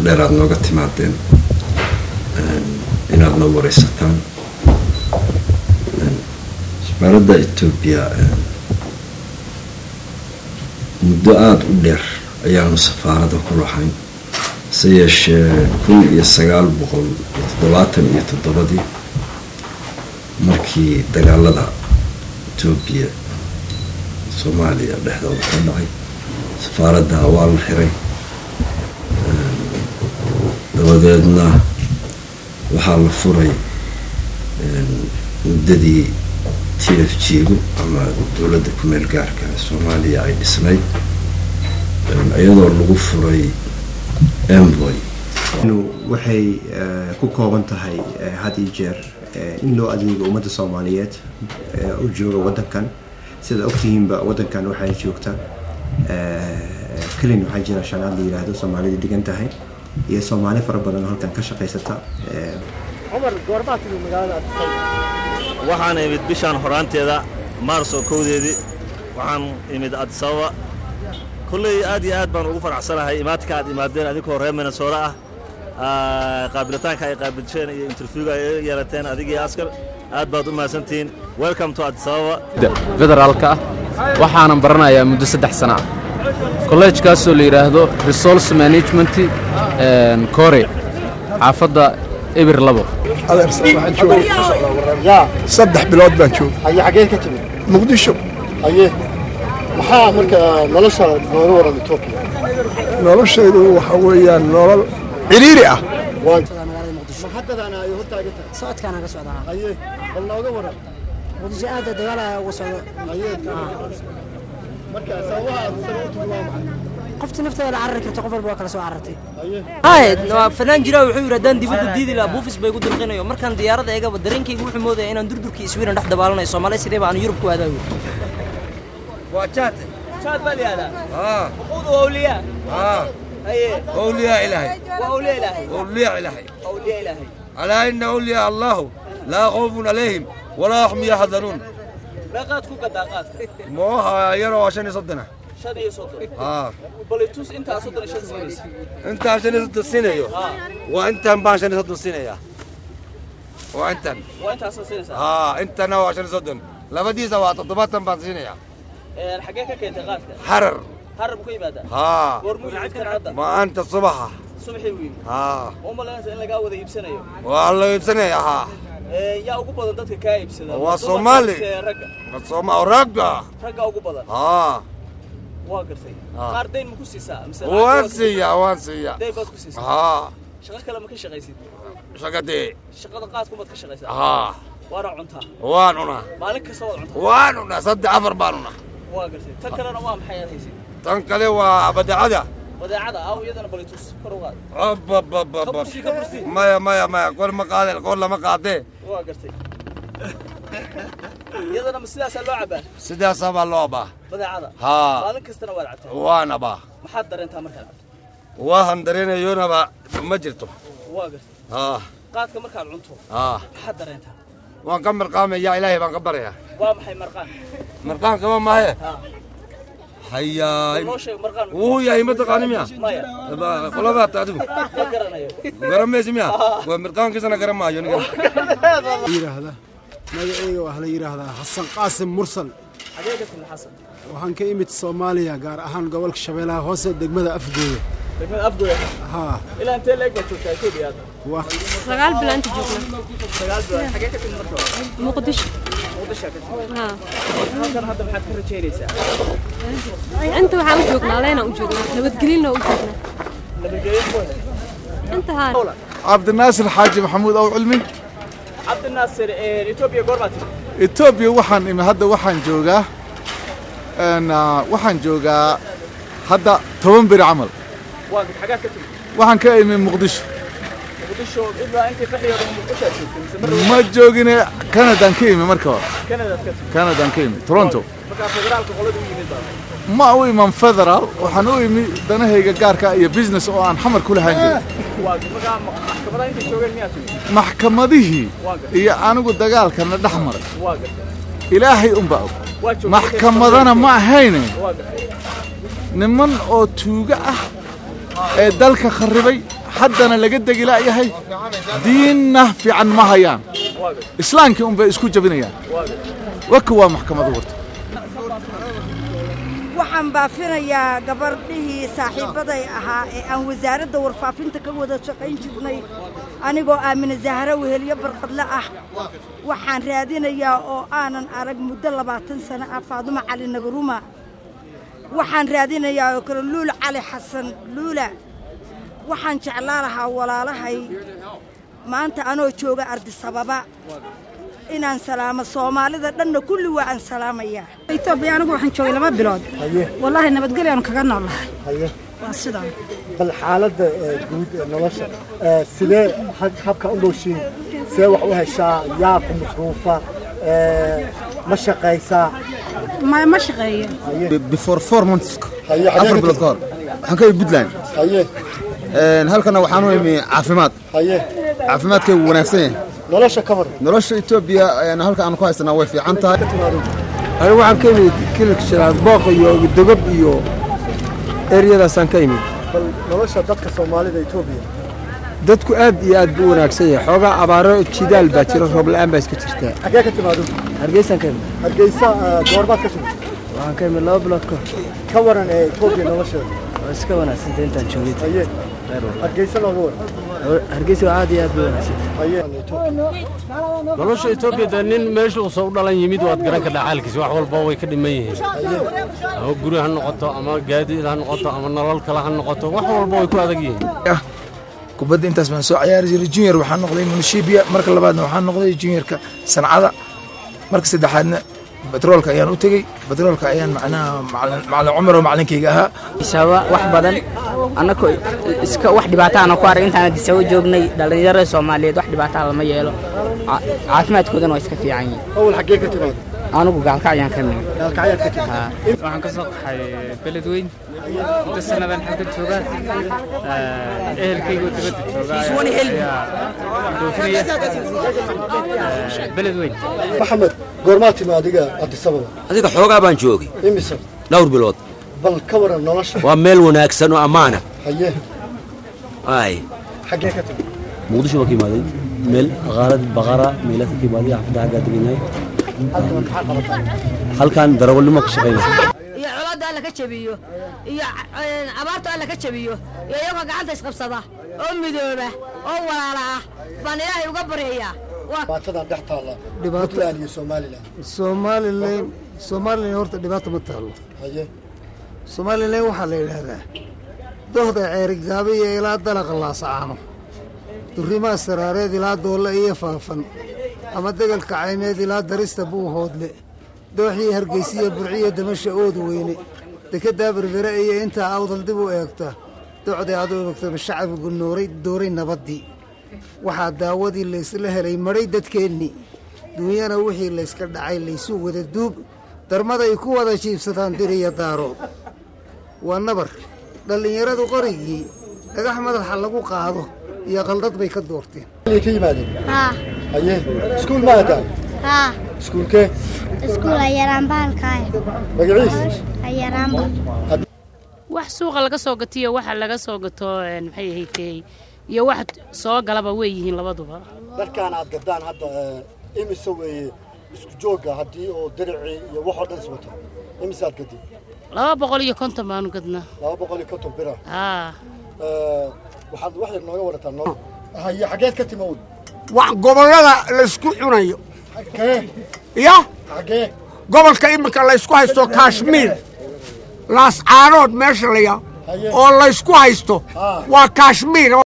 dheeraad nooga timaadeen inaad noo wareysataan. safaaradda Itoobiya muddo aad u dheer ayaanu safaaradda ku lahayn, se yeeshee 1977 markii dagaalada Itoobiya Soomaaliya dhexdooda ka dhacay safaaradda waa la xiray. dabadeedna waxaa la furay muddadii TFG-gu ama dowladda ku meel gaarka Soomaaliya ay dhisnayd, iyadoo lagu furay envoy. waxay ku kooban tahay had iyo jeer in loo adeego ummadda Soomaaliyeed oo jooga wadankan. sida ogtihiinba wadankan waxay joogtaa kaliin waxaa jira shanaad la yiraahdo Soomaalida degan tahay iyo Soomaali fara badan halkan ka shaqeysata. Umar goormaad magaalada waxaan imid bishan horaanteeda Maarso 1deedii waxaan imid Addis Ababa. kulley aad iyo aad baan ugu faraxsanahay imaadka aad imaadeen adinkoo reer Minnesota qaabilitaanka ay qaabilsheen iyo interviewga ay yeelateen adigii askar aad baad u mahadsantihiin. Welcome to Addis Ababa. federaalka waxaan baranayaa muddo 3 sano ah college-kaas oo la yiraahdo Resource Management Kore xaafadda Eber Labo. waxaan joogay 3 bilood baan joogay. ay xagee ka timid Muqdisho. aye maxaa marka nolosha nooga waran Itoobiya? noloshaydu waxa weeyaan nolol ciriiri ah. محددنا يهتاجت صوت كان على صوت أيه والله أقول ودي هذا دجالة وصوت أيه مركز سواها سويت الله قفت نفته العرك تقفل بواكل سو عرتي أيه هاي فنان جرا وحي ردان دibadda diidi la buufis bay ku dirqinayo markaan diyaarada eega dareenkaygu wuxuu mooday inaan durdurkii Sweden dhex dabaalanay Soomaaliya sidee baan Yurub ku aadayo waa chat bali hada uqud awliya أيه أولياء إلهي وأولياء إلهي أولياء إلهي أولياء إلهي على إن أولياء الله لا خوف عليهم ولا هم يحزنون. لا قاد كوكا داقات موها يروا عشان يصدنا شاد يصدر بليتوس أنت أصدر شاد سينيس أنت عشان يصدر السنة يو وأنت ما عشان يصدر السنة يا وأنت أصدر سينيس أنت نوع عشان يصدر لا بدي سوا تطبات بعد السنة يا الحقيقة كنت قاتل حرر حرب كيبادة ورموج عدة ما أنت الصبح صبحي وين هم لا ناس إلا جاوا ذي يبسنا يوم والله يبسنا يا يا أبو بدر دتك كايب سنا والصومالي الصومال رجع أبو بدر واقر سي قاردين مكوسي سا وانسيا داي بس كوسي شغلك لما كش شغيسي شغدي شغل قاسكم ما كشغيسي وأنا عنتها وانونا مالك سوى عنتها وانونا صد عفر بانونا واقر سي تذكر أنا وام حياة هيسي تنقلي وبدعده أو يدنا بليتوس كروات كبرسي ما كل ما قال كل ما قاده واقرتي يدنا مسداس اللعبة سداس اللعبة بدعده مالك استنا ولعته وانا با محضر انت مركب واهم درينا يونا با ما جرتو واقرتي قادك مركب عنتو محضر انت وان كمل قامه يا الهي بان قبرها وامحي مرقان كمان ما هي هيا ويا هي متقاني ميا قلا بات تعدو غرام ميسميا ومرقان كيسنا غرام ما يون يراهدا magacayga waxa la yiraahdaa Xasan Qaasim Mursal xageega tin Xasan waxaan ka imid Soomaaliya gaar ahaan gobolka Shabeellaha Hoose degmada Afgooye ilaa intee leeg baad joogtaa Itoobiya waa 9 bilood inta joogna 9 bilood xageega tin markaa Muqdisho halkan hadda maxaad ka rajaynaysaa inta waxaan u joognaa leena u joognaa nabadgelina u joognaa inta haan عبد الناصر حاجي محمود أو علمي عبد الناصر إثيوبيا قربت إثيوبيا وحن إما هذا وحن جوجا أنا وحن جوجا هذا توم برعمل واقف حاجات كتير وحن كاي من مقدشو إلا أنت فحية مقدشو ما جوجنا كندا كيمي مركب كندا كيمي تورونتو مكان فدرال كقولة ما هو من فدرال وحنوي دنا هي جاركا هي بيزنس أو عن حمر كل حاجة محكمة أنت شو قال مياتي محكمة دي هي أنا قلت دجال كان الأحمر إلهي أمباو محكمة أنا ما هيني نمن أو توجع دلك خربي haddana laga degi la'yahay diinna fiican ma hayaan islaamkii unbay isku jabinayaan waka waa maxkamadu warta waxaan baafinayaa gabardhihii saaxiibaday ahaa ee aan wasaaradda warfaafinta ka wada shaqayn jirnay anigoo aamina zahra weheliyo barqadle ah waxaan raadinayaa oo aanan arag muddo 20 sano ah Faadumo Cali Nagaruma waxaan raadinayaa oo kale Luula Cali Xasan Luula waxaan jeclaan lahaa walaalahay maanta anoo jooga Addis Ababa inaan salaamo Soomaalida dhanna kulli waa aan salaamaya Itoobiya anigu waxaan joogay 2 bilood wallahi nabadgelyo aan kaga noolahay waa sidaan bal xaaladda guud ee nolosha sidee habka u nooshiin see wax u heshaa yaa ku masruufa ma shaqaysaa ma shaqeeyo before 4 months afar bilood ka hor waxaan ka Puntland halkana waxaan u imi caafimaad caafimaadkay wanaagsan yahay nolosha ka hor nolosha Itoobiya halka aan ku haysana way fiican tahay anigu waxaan ka imid kilkishada booq iyo dogab iyo eriyadaasaan ka imid bal nolosha dadka Soomaalida Itoobiya dadku aad iyo aad buu wanaagsan yahay xoogaa abaaro jidaal baa jira roob la'aan baa iska jirta xagee ka timaado Hargeysa ka imid Hargeysa goormaad ka timid waxaan ka imid 2 bilood ka waran Itoobiya nolosheeda iska wanaagsan intaan joogay Hargeysa looga waran Hargeysa aad iyo aad buu wanaagsan nolosha Itoobiya nin meesha uu soo dhalan yimid waad garan ka dhacaalkiisa wax walba way ka dhiman yihiin oo guri ha noqoto ama gaadiid ha noqoto ama nolol kale ha noqoto wax walba way ku adag yihiin kubadda intaas baan soo ciyaari jiray junior waxaan noqday munishibiya marka labaadna waxaan noqday juniorka sancada marka saddexaadna batroolka ayaan u tagay batroolka ayaan macallin Umar oo macallinkayga ahaa isawa wax badan anako iska wax dhibaato aan ku arag intaan disaw joognay dhalinyarada Soomaaliyeed wax dhibaato lama yeelo caafimaadkoodana waa iska fiican yihiin awal xagee ka timaad anigu gaalka ayaan ka nimid waxaan ka soo qaxay beledweyn dadanadan xagga jooga ehelkaygu dibadda jooga beledweyn Maxamed goormaad timaadiga Addis Ababa adiga xoogaa baan joogay imisa 2 bilood bal ka waran nolosha waa meel wanaagsan oo amaana haye ay xagee ka timaad muqdisho waa kimaaday meel qaalad baqara meelaha kimaaday xafada xagga deganay halkan darawalnimo ka shaqeynaa iyo colaada la ka jabiyo iyo abaarta la ka jabiyo iyo iyaga gacanta isqabsada oo midooba oo walaala ah baan ilaahay uga baryayaa dhibaatada dhex taala dhibaatada iyo Soomaaliland horta dhibaato ma taalo haye Soomaaliland waxa la yiraahdaa dohda ceerigaabay ilaa dalaq la saano durima saraareed ilaa doolla iyo faafan ama dagalka caymeed ilaa darista buu hoodle dooxii Hargeysa burciyo damasha ood weyne dekada berbera iyo inta awdal dib u eegta docda aad u eegta shacabku dooray nabadii waxa daawadii la isla helay maray dadkeenni dunyana wixii la iska dhacay la isu wada duub darmada ay ku wada jiibsadaan diriya daaro waa nabar dhalinyaradu qorigii dhagax madaxa lagu qaado iyo qaldad bay ka doorteen ka yimaadeen haye iskuul ma aadaan iskuulkee iskuul ayaraan baalkaay magaciis ayaraanba wax suuqa laga soo gatiyo waxa laga soo gato maxay ahayd iyo wax soo galaba way yihiin labaduba dadkaan aad gadaan hadda imisa weeye isku jooga haddii oo dirici iyo wax oo dhan iswato imisa aad gadii 250 baan gadnaa 250 bira waxaad wax yar nooga warataa noo haye xageed ka timowd wax gobolada la isku cunayo ya xagee gobolka imika la isku haysto Kashmir laas caarood meesha la yaa oo la isku haysto waa Kashmir